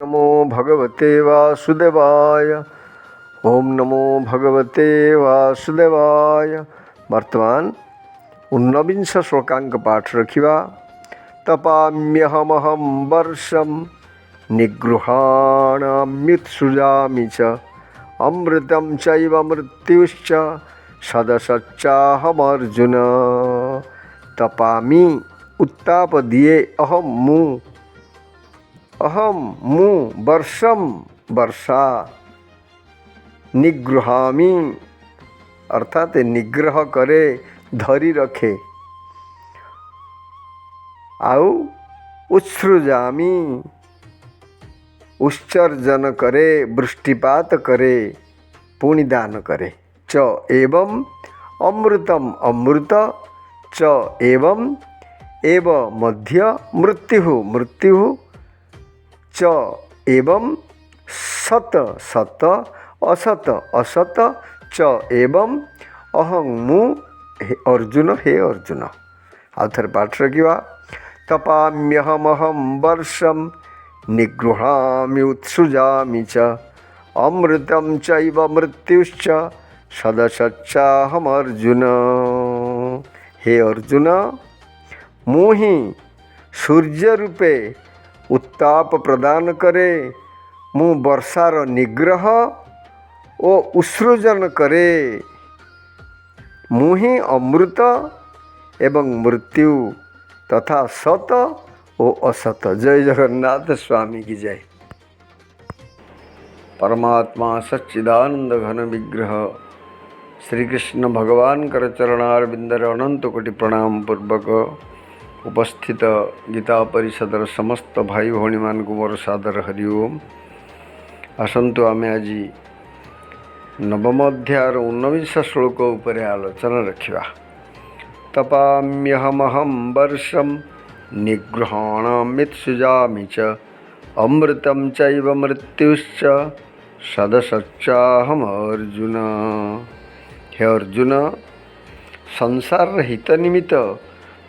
नमो भगवते वासुदेवाय। ओम नमो भगवते वासुदेवाय। वर्तमान ऊनविंश श्लोकांक पाठ रखिवा। तपाम्यहमहं वर्षं निगृहाणाम्युत्सृजामि च अमृतं चैव मृत्युश्च सदसच्चाहमर्जुन। तपामि उत्ताप दिए अहम मु वर्षम वर्षा निगृहामि अर्थात निग्रह करे धरी रखे आउ उत्सृजामि उत्सर्जन करे वृष्टिपात करे पुण्य दान करे च एवं अमृतम अमृत च एवं एव मध्य मृत्यु च एवं सत सत असत असत च एवं अहं मु हे अर्जुन आउ थे पाठ रखा। तपाम्यहमहं वर्षं निगृहामि उत्सृजामि च अमृतं चैव मृत्युश्च सदसच्चाहमर्जुन। हे अर्जुन, मुहि सूर्य रूपे उत्ताप प्रदान करे, मु वर्षार निग्रह ओ उत्सृजन करे, मुहि अमृत एवं मृत्यु तथा सत ओ असत। जय जगन्नाथ स्वामी की जय। परमात्मा सच्चिदानंद घन विग्रह श्री कृष्ण भगवान कर चरणारविंदर अनंत कोटि प्रणाम पूर्वक उपस्थित गीता परिषदर समस्त भाई भौणी मान को मोर सादर हरिओम। आसतु आमे आज नवम अध्यायर 19 श्लोक उपरे आलोचना रखिबा। तपाम्यहमहं वर्षं निगृहाणाम्युत्सृजामि च अमृतं चैव मृत्युश्च सदसच्चाहम अर्जुन। हे अर्जुन, संसार हित निमित्त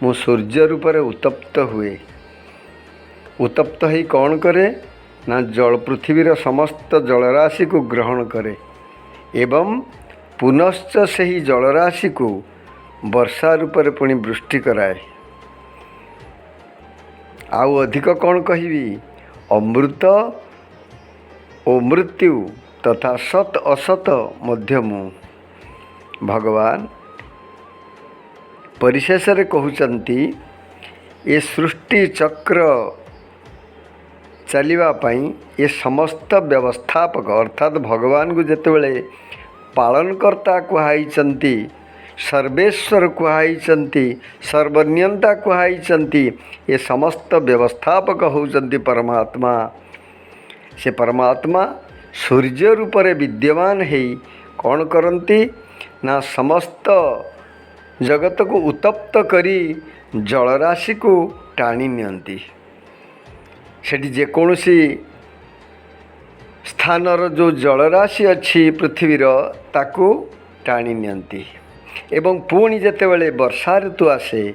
मु सूर्य रूपरे उत्तप्त हुए। उत्तप्त ही कौन करे ना जल पृथ्वीर समस्त जलराशि को ग्रहण करे एवं पुनश्च सही जलराशि को वर्षा रूपरे पुणी वृष्टि कराए। आउ अधिक कौन कहिबी, अमृत ओ मृत्यु तथा सत असत मध्य मु। भगवान परिशेष रे कहउचंती ये सृष्टि चक्र चलिबा पई ये समस्त व्यवस्थापक अर्थात भगवान को जेतेबेले पालनकर्ता कुहाइचंती, सर्वेश्वर कुहाइचंती, सर्वनियंता कुहाइचंती, ये समस्त व्यवस्थापक होउचंती परमात्मा। से परमात्मा सूर्य रूपरे विद्यमान है कौन करती ना समस्त जगत को उत्तप्त करी जलराशि को टाणी नियंती। सेठी जेकोसी स्थानर जो जलराशि अच्छी पृथ्वीर ताकू टाणी नियंती एवं पुणी जेतेबेले वर्षा ऋतु आसे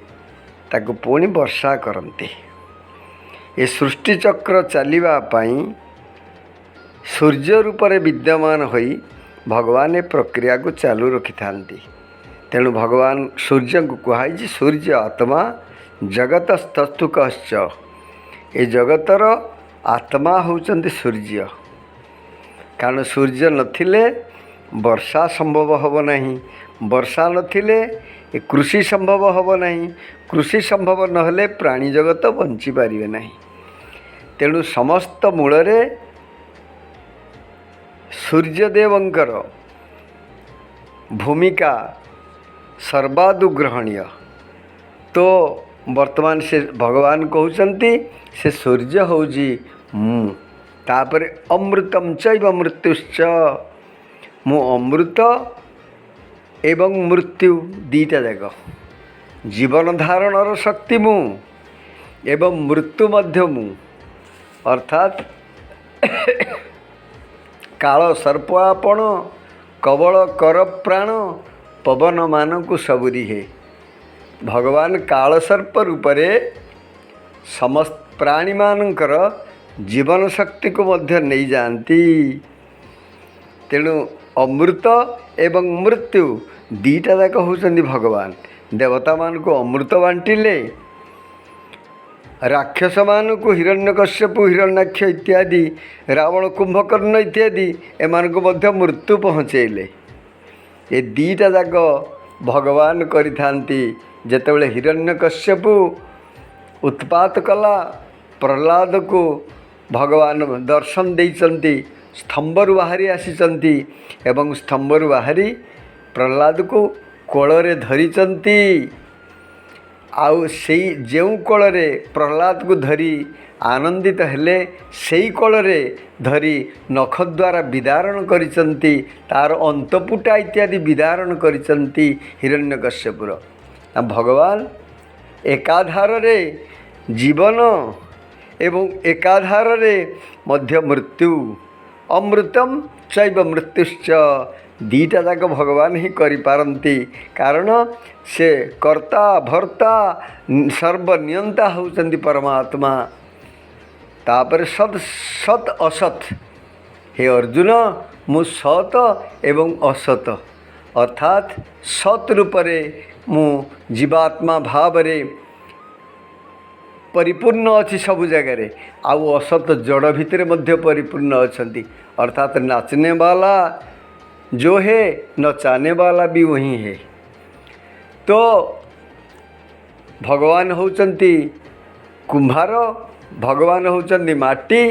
ताकू पुणी वर्षा करती। ये सृष्टि चक्र चलिबा पई सूर्य रूपरे विद्यमान होई भगवान ए प्रक्रिया को चालू रखि थांती। तेणु भगवान सूर्य को कहुई सूर्य आत्मा जगतस्तुकश्च। ये जगतर आत्मा होउचंती सूर्य। कारण सूर्य नथिले वर्षा संभव हब नहीं, वर्षा नथिले कृषि संभव हब नहीं, कृषि संभव नहले प्राणी जगत बंची पारिबे नहीं। तेणु समस्त मूलरे सूर्यदेवंकर भूमिका सर्वादुग्रहणीय। तो वर्तमान से भगवान कहउचंती से सूर्य होउजी मु। तापरे अमृतम चैव मृत्युश्च, मु अमृत एवं मृत्यु दीटा जाक जीवन धारणर शक्ति मु एवं मृत्यु मध्य मु। अर्थात काल सर्प आपण कवल कर प्राण पवन मान को सबुरी है। भगवान काल सर्प रूपरे समस्त प्राणी मानकर जीवन शक्ति को मध्य नहीं जाती। तेणु अमृत एवं मृत्यु दीटा जाक होउछन्ति भगवान। देवता मान को अमृत बांटिले, राक्षस मान को हिरण्यकश्यपु हिरण्याक्ष इत्यादि रावण कुंभकर्ण इत्यादि एमान को मध्य मृत्यु पहुँचेले। ये दीटा जाक भगवान करिथांती। जेतेबेले हिरण्यकश्यपु उत्पात कला, प्रहलाद को भगवान दर्शन देइचंती, स्तंभरु बाहरी आसीचंती एवं स्तंभरु बाहरी प्रहलाद को कोଳରେ धरिचंती। आउ सेई जेउ कोଳରେ प्रहलाद को धरी आनंदित हेले सेई कोଳରେ धरी नख द्वारा विदारण करिचंती, तार अंतपुटा इत्यादि विदारण करिचंती हिरण्यकश्यपुर। भगवान एकाधार रे जीवन एवं एकाधार रे मध्य मृत्यु, अमृतम चैव मृत्युश्च दीटा जाक भगवान ही करिपारंती। कारण से कर्ता भर्ता सर्वनियंता होउचंती परमात्मा। तापर सत सत असत, हे अर्जुन मु सत एवं असत अर्थात सत रूपरे मु जीवात्मा भाव रे परिपूर्ण अच्छी सबु जगह, आउ असत जड़ भितर मध्य परिपूर्ण अछंती। अर्थात नाचने वाला जो है नचाने वाला भी वही है। तो भगवान होउचंती कुंभार, भगवान होउचंती माटी,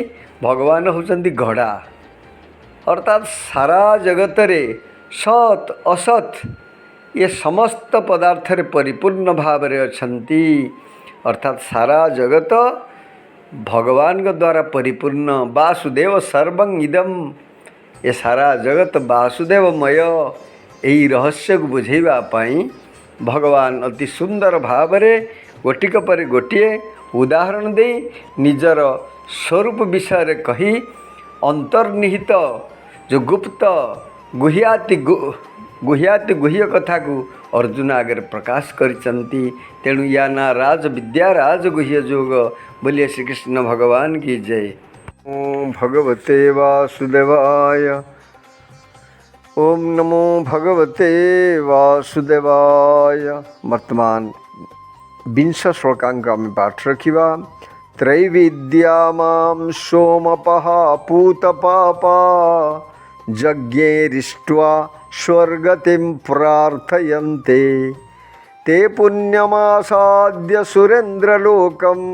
भगवान होउचंती घड़ा। अर्थात सारा जगत रे सत असत ये समस्त पदार्थ रे परिपूर्ण भाव रे अछंती। अर्थात सारा जगत भगवान के द्वारा परिपूर्ण। वासुदेव सर्वं इदम, ये सारा जगत वासुदेवमय। यही रहस्य को बुझेबा पाई भगवान अति सुंदर भाव रे गोटिक पर गोटिए उदाहरण दे निजर स्वरूप विषय रे कही अंतर्निहित जो गुप्त गुह्याति गुह्य कथा को अर्जुन आगे प्रकाश करिचंती। तेणु या ना राज विद्या राज गुह्य जोग। बोलिए श्री कृष्ण भगवान की जय। ओम भगवते वासुदेवाय। ओम नमो भगवते वासुदेवाय। वर्तमान 20 श्लोकांक आम पाठ रखा। त्रैविद्या मां सोमपः पूतपापा यज्ञैरिष्ट्वा स्वर्गतिं प्रार्थयन्ते ते पुण्यमासाद्य सुरेन्द्रलोकम्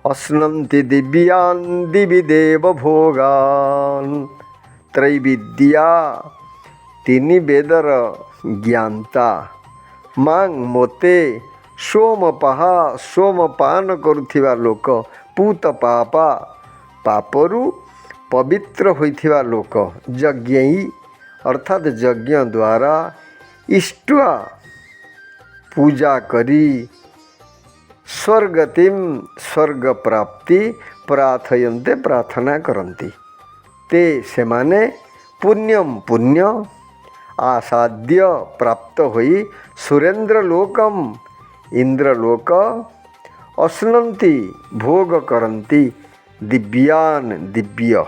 अश्नन्ति दिव्यान् दिवि देवभोगान्। त्रैविद्या तीन वेदर ज्ञानता मांग मोते सोमपाह सोमपान करुथिबा लोक पूत पापा पापरु पवित्र होइथिबा लोक यज्ञ अर्थात यज्ञ द्वारा इष्टा पूजा करी स्वर्गतिम स्वर्ग प्राप्ति प्रार्थयन्ते प्रार्थना करन्ति ते सेमाने पुण्यम पुण्य आसाद्य प्राप्त होई सुरेन्द्र लोकम इंद्रलोक अश्नन्ति भोग करन्ति दिव्यान दिव्य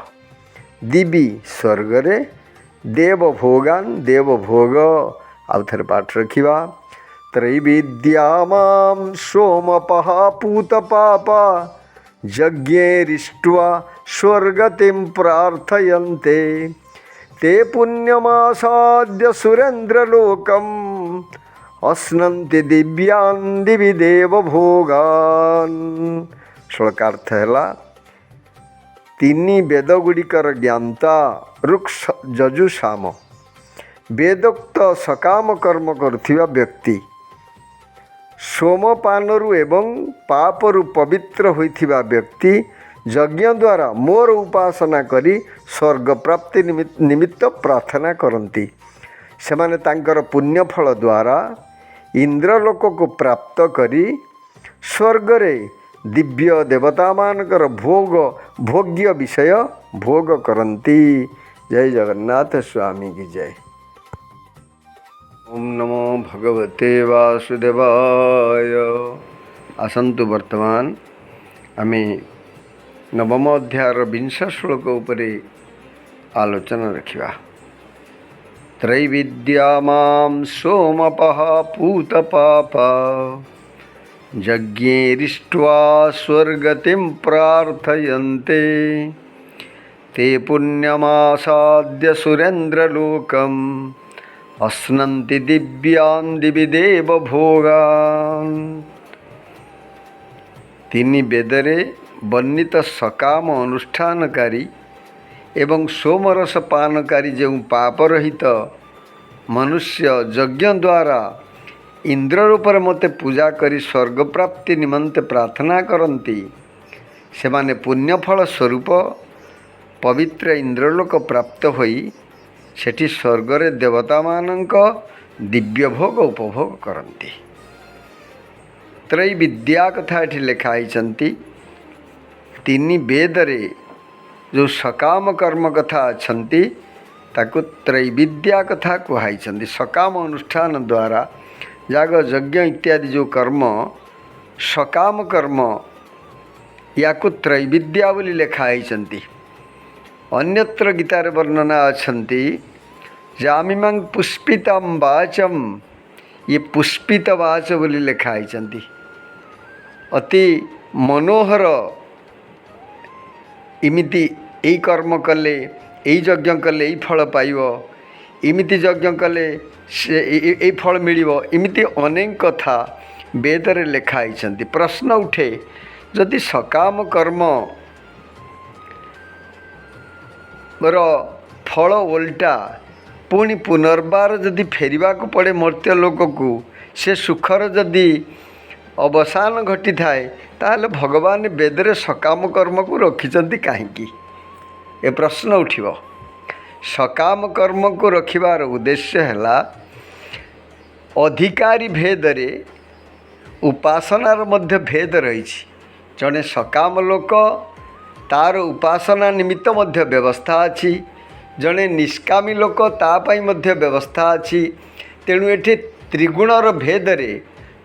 दिवी स्वर्गरे देवभोगान देवभोग। आउ थे पाठ रखा। त्रैविद्या मां सोमपः पूतपापा यज्ञैरिष्ट्वा स्वर्गतिं प्रार्थयन्ते ते पुण्यमासाद्य सुरेन्द्रलोकम् अश्नन्ति दिव्यान् दिवि देवभोगान्। श्लोकार्थ है तीन वेद गुड़िकर ज्ञानता रुक्ष जजु साम वेदोक्त सकाम कर्म करुथिबा व्यक्ति सोमपानरु एवं पापरु पवित्र होइथिबा व्यक्ति यज्ञ द्वारा मोर उपासना करी स्वर्ग प्राप्ति निमित्त प्रार्थना करती। सेमाने तांकर पुण्यफल द्वारा इंद्रलोक को प्राप्त करी स्वर्गरे दिव्य देवता मानकर भोग भोग्य विषय भोग करती। जय जगन्नाथ स्वामी की जय। ओम नमो भगवते वासुदेवाय। आसंतु वर्तमान आमे नवम अध्यायर 20 श्लोक उपरे आलोचना रखिबा। त्रैविद्या मां सोमपः पूतपापा यज्ञैरिष्ट्वा स्वर्गतिं प्रार्थयन्ते ते पुण्यमासाद्य सुरेन्द्रलोकम् अश्नन्ति दिव्यान् दिवि देवभोगान्। तीन वेदरे वर्णित सकाम अनुष्ठानकारी एवं सोमरस पानकारी जो पाप रहित मनुष्य यज्ञ द्वारा इंद्र रूप मते पूजा करी स्वर्ग प्राप्ति निमंते प्रार्थना करती से माने पुण्यफल स्वरूप पवित्र इंद्रलोक प्राप्त होई सेठी स्वर्गरे देवता मानक दिव्य भोग उपभोग करती। त्रैविद्या कथा एठी लिखाई तीन वेदरे जो सकाम कर्म कथा अच्छी ताकू त्रैविद्या कथा कहुई। सकाम अनुष्ठान द्वारा याग यज्ञ इत्यादि जो कर्म सकाम कर्म या त्रैविद्या बोली लिखाई। अन्यत्र गीतार वर्णना अच्छी जामिमां पुष्पितं वाचम, ये पुष्पित वाच बोली लिखाई। अति मनोहर इमिति यही कर्म कले यही यज्ञ कले यही फल पाइब, इमिति यज्ञ कले से यही फल मिलिब, इमिति अनेक कथा वेदरे लिखाई। प्रश्न उठे जदि सकाम कर्म फल ओल्टा पुणी पुनर्बार जदि फेरिबा को पड़े मर्त्य लोक को से सुखर जदि अवसान घटी थाए ताहले भगवान वेदरे सकाम कर्म को रखिछन्ति काहेकि ए प्रश्न उठिब। सकाम कर्म को रखिबार उद्देश्य है अधिकारी भेदरे उपासनार मध्य भेद रही। जड़े सकाम लोक तार उपासना निमित्त मध्य व्यवस्था अच्छी, जड़े निष्कामी लोक तापाई मध्य व्यवस्था अच्छी। तेणु एठी त्रिगुणर भेदरे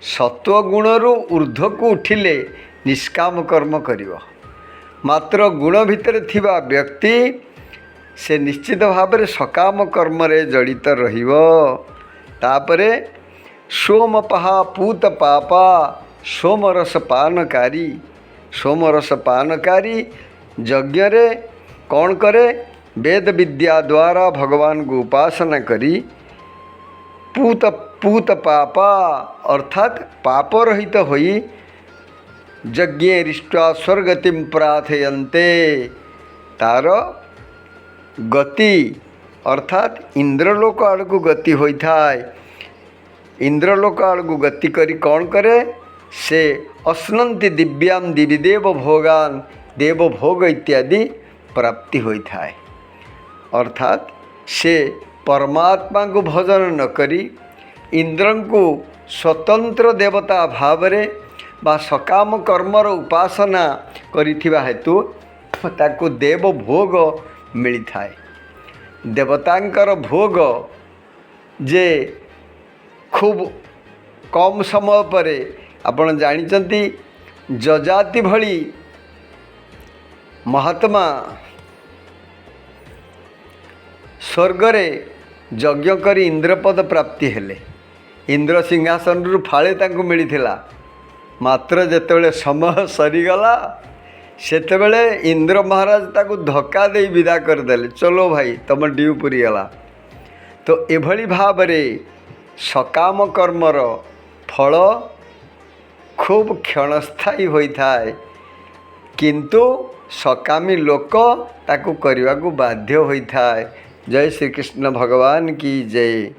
सत्वगुणरू ऊर्ध्व को उठिले निष्काम कर्म करिव। मात्र गुण भितर थिबा व्यक्ति से निश्चित भाव में सकाम कर्म रे जड़ित रहिव। तापरे सोमपहा पूत पापा सोमरस पानकारी, सोमरस पानकारी यज्ञ रे कौन करे वेद विद्या द्वारा भगवान को उपासना करी पूत पापा अर्थात पाप रहित होई यज्ञैरिष्ट्वा स्वर्गतिं प्रार्थयन्ते तार गति अर्थात इंद्रलोक आड़क गति होता है। इंद्रलोक आड़क गति करी कौन करे से अश्नन्ति दिव्यां दिवि देव भोगान, देव भोग इत्यादि प्राप्ति होता है। अर्थात से परमात्मा को भजन न करी इंद्र को स्वतंत्र देवता भाव रे बा सकाम कर्मर उपासना करिथिबा हेतु ताको देव भोग मिलता है। देवतांकर भोग जे खूब कम समय परे आपण जानिचंती जजाति भली महात्मा स्वर्गरे यज्ञ करी इंद्रपद प्राप्ति हेले। इंद्र सिंहासन रु फाळे तांको मिलिथिला, मात्र जेतेबेले समय सरीगला सेतेबेले इंद्र महाराज ताको धक्का दे विदा करदेले, चलो भाई तुम ड्यू पूरी गला। तो एभली भाव रे सकाम कर्मर फल खूब क्षणस्थायी होता है, किंतु सकामी लोक ताको करने को बाध्य होता है। जय श्री कृष्ण भगवान की जय।